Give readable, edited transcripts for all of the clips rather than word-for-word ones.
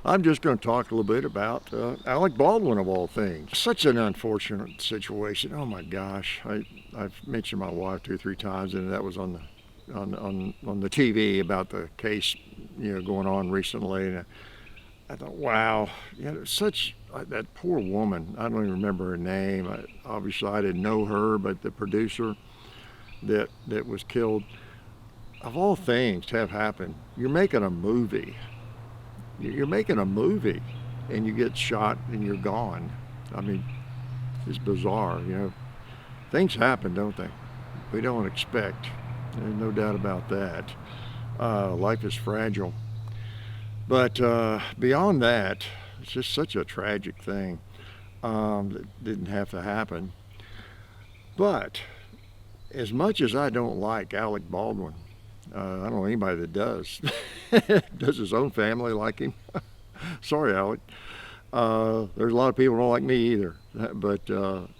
I'm just going to talk a little bit about Alec Baldwin, of all things. Such an unfortunate situation. Oh my gosh. I've mentioned my wife 2 or 3 times, and that was on the TV about the case, going on recently. And I thought, wow, such that poor woman. I don't even remember her name. Obviously, I didn't know her, but the producer that was killed, of all things to have happened. You're making a movie. You're making a movie, and you get shot and you're gone. I mean, it's bizarre. Things happen, don't they? We don't expect. There's no doubt about that. Life is fragile. But beyond that, it's just such a tragic thing that didn't have to happen. But as much as I don't like Alec Baldwin, I don't know anybody that does. Does his own family like him? Sorry, Alec. There's a lot of people who don't like me either. But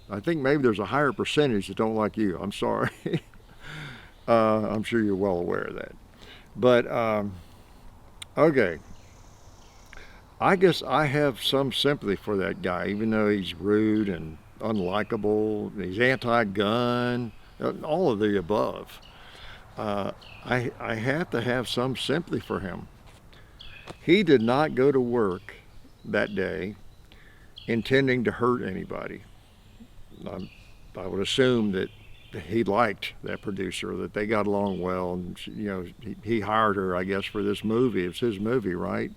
I think maybe there's a higher percentage that don't like you. I'm sorry. I'm sure you're well aware of that. But, okay. I guess I have some sympathy for that guy, even though he's rude and unlikable. He's anti-gun, all of the above. I have to have some sympathy for him. He did not go to work that day intending to hurt anybody. I would assume that he liked that producer, that they got along well, and he hired her, I guess, for this movie. It's his movie, right?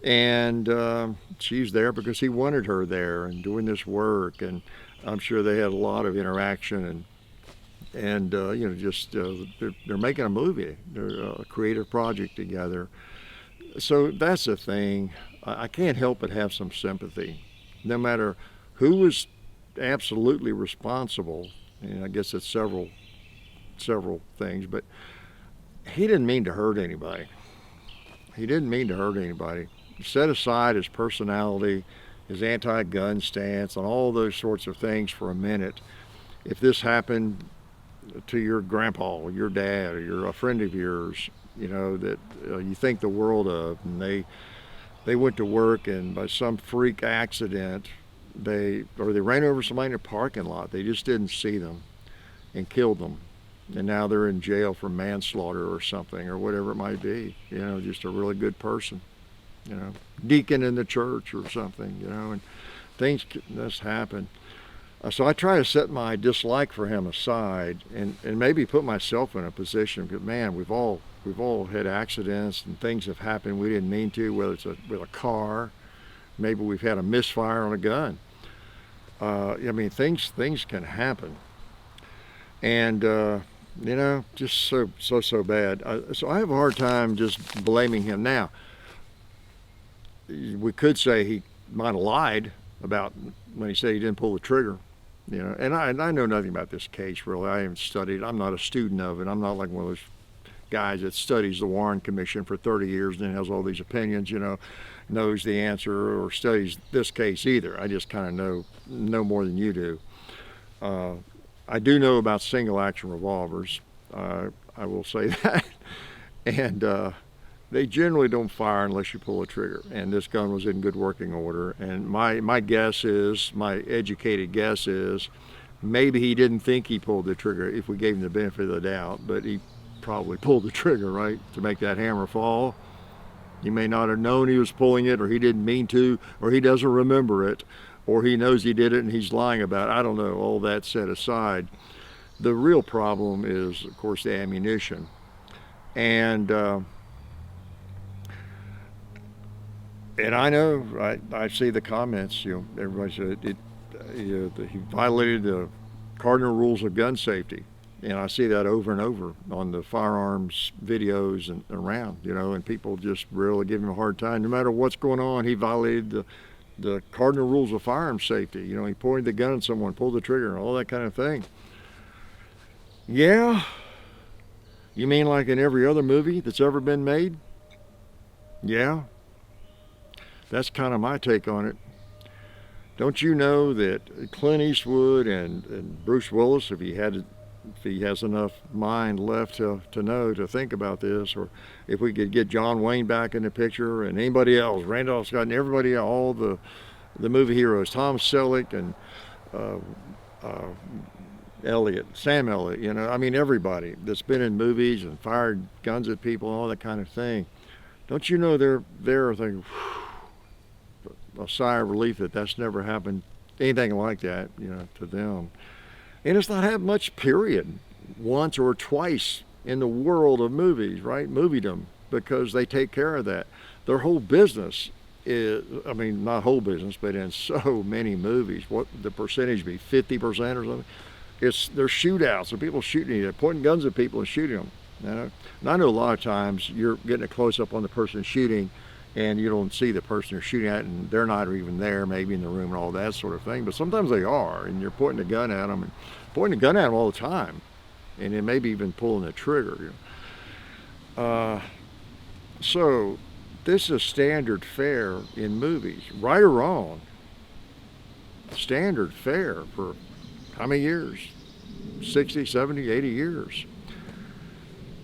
And she's there because he wanted her there and doing this work, and I'm sure they had a lot of interaction, and they're making a movie. They're a creative project together. So that's the thing. I can't help but have some sympathy, no matter who was absolutely responsible. And I guess it's several things, but he didn't mean to hurt anybody. He didn't mean to hurt anybody. Set aside his personality, his anti-gun stance, and all those sorts of things for a minute. If this happened to your grandpa or your dad or a friend of yours, that you think the world of, and they went to work and by some freak accident, they ran over somebody in a parking lot. They just didn't see them and killed them. And now they're in jail for manslaughter or something or whatever it might be. Just a really good person. Deacon in the church or something, and things just happen. So I try to set my dislike for him aside and maybe put myself in a position, because man, we've all had accidents and things have happened we didn't mean to, whether it's with a car, maybe we've had a misfire on a gun. Things can happen. And just so bad. So I have a hard time just blaming him. Now, we could say he might have lied about when he said he didn't pull the trigger, and I know nothing about this case really. I haven't studied. I'm not a student of it. I'm not like one of those guys that studies the Warren Commission for 30 years and then has all these opinions, knows the answer or studies this case either. I just kind of know more than you do. I do know about single action revolvers. I will say that. And they generally don't fire unless you pull a trigger. And this gun was in good working order. And my guess is, my educated guess is, maybe he didn't think he pulled the trigger if we gave him the benefit of the doubt, but he probably pulled the trigger, right, to make that hammer fall. He may not have known he was pulling it, or he didn't mean to, or he doesn't remember it, or he knows he did it and he's lying about it. I don't know. All that set aside, the real problem is, of course, the ammunition. And I know, I see the comments, everybody said he violated the cardinal rules of gun safety. And I see that over and over on the firearms videos and around, and people just really give him a hard time. No matter what's going on, he violated the cardinal rules of firearms safety. He pointed the gun at someone, pulled the trigger, and all that kind of thing. Yeah? You mean like in every other movie that's ever been made? Yeah? That's kind of my take on it. Don't you know that Clint Eastwood and Bruce Willis, if he had if he has enough mind left to think about this, or if we could get John Wayne back in the picture and anybody else, Randolph Scott and everybody, all the movie heroes, Tom Selleck and uh, uh, Sam Elliott, I mean everybody that's been in movies and fired guns at people and all that kind of thing. Don't you know they're thinking a sigh of relief that that's never happened, anything like that, to them. And it's not happened much, period, once or twice in the world of movies, right? Moviedom, because they take care of that. Their whole business is, I mean, not whole business, but in so many movies, what the percentage be, 50% or something? There's shootouts, and people shooting each other, pointing guns at people and shooting them. And I know a lot of times you're getting a close up on the person shooting, and you don't see the person you're shooting at, and they're not even there, maybe in the room and all that sort of thing. But sometimes they are, and you're pointing a gun at them, and pointing a gun at them all the time, and then maybe even pulling the trigger. So this is standard fare in movies, right or wrong. Standard fare for how many years? 60, 70, 80 years.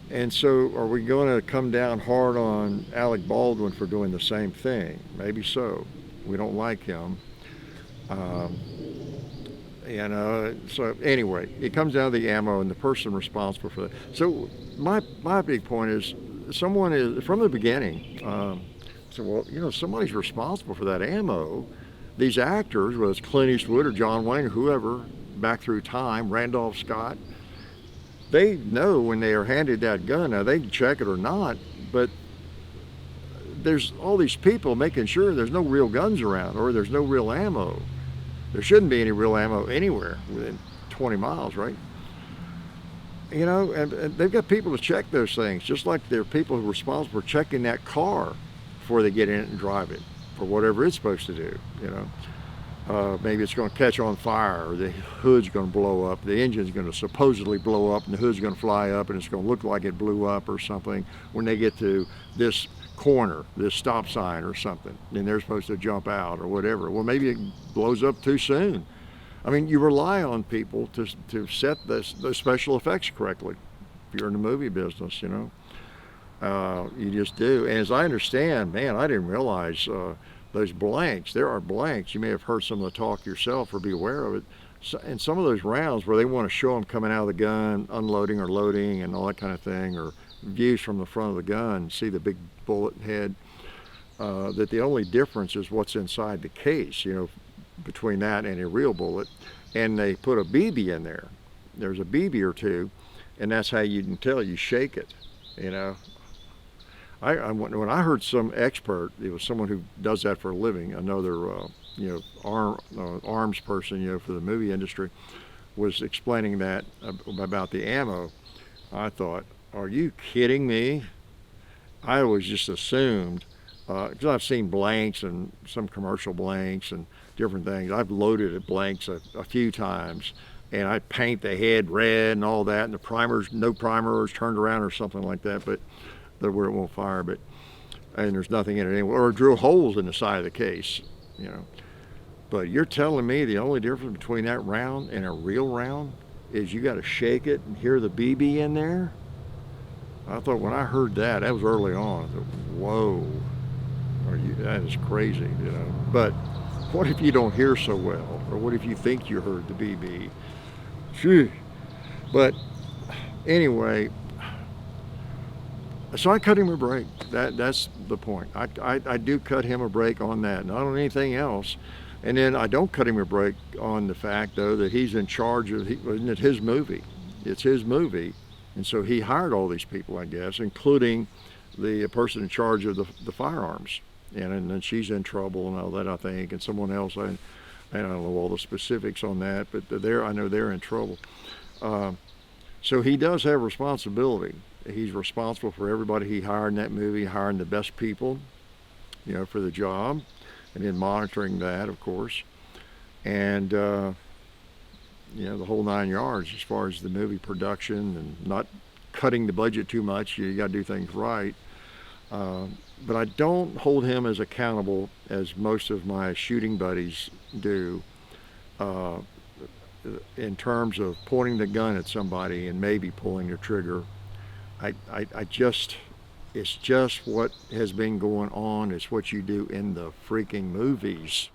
And so are we going to come down hard on Alec Baldwin for doing the same thing? Maybe so. We don't like him. So anyway, it comes down to the ammo and the person responsible for that. So my big point is, someone is, from the beginning, so, well, somebody's responsible for that ammo. These actors, whether it's Clint Eastwood or John Wayne or whoever, back through time, Randolph Scott, they know when they are handed that gun. Now, they can check it or not, but there's all these people making sure there's no real guns around, or there's no real ammo. There shouldn't be any real ammo anywhere within 20 miles, right? And they've got people to check those things, just like there are people who are responsible for checking that car before they get in it and drive it for whatever it's supposed to do, Maybe it's going to catch on fire, or the hood's going to blow up, the engine's going to supposedly blow up, and the hood's going to fly up, and it's going to look like it blew up or something when they get to this corner, this stop sign or something, and they're supposed to jump out or whatever. Well, maybe it blows up too soon. I mean, you rely on people to set those special effects correctly if you're in the movie business, you just do. And as I understand, man, I didn't realize those blanks. There are blanks. You may have heard some of the talk yourself or be aware of it. So, and some of those rounds where they want to show them coming out of the gun, unloading or loading and all that kind of thing, or views from the front of the gun, see the big bullet head, that the only difference is what's inside the case, between that and a real bullet. And they put a BB in there. There's a BB or two, and that's how you can tell. You shake it, when I heard some expert, it was someone who does that for a living, another arms person, for the movie industry, was explaining that about the ammo. I thought, are you kidding me? I always just assumed, because I've seen blanks and some commercial blanks and different things. I've loaded at blanks a few times, and I paint the head red and all that, and the primers, no primer is turned around or something like that, but where it won't fire, and there's nothing in it anyway, or drill holes in the side of the case, But you're telling me the only difference between that round and a real round is you got to shake it and hear the BB in there? I thought when I heard that was early on. I thought, whoa, that is crazy, But what if you don't hear so well, or what if you think you heard the BB? Phew. But anyway. So I cut him a break. That's the point. I do cut him a break on that, not on anything else. And then I don't cut him a break on the fact, though, that he's in charge of, isn't it his movie? It's his movie. And so he hired all these people, I guess, including the person in charge of the firearms. And then she's in trouble and all that, I think. And someone else, I don't know all the specifics on that, but I know they're in trouble. So he does have responsibility. He's responsible for everybody he hired in that movie, hiring the best people, for the job, and then monitoring that, of course, and the whole 9 yards as far as the movie production and not cutting the budget too much. You got to do things right. But I don't hold him as accountable as most of my shooting buddies do. in terms of pointing the gun at somebody and maybe pulling the trigger. I just, it's just what has been going on. It's what you do in the freaking movies.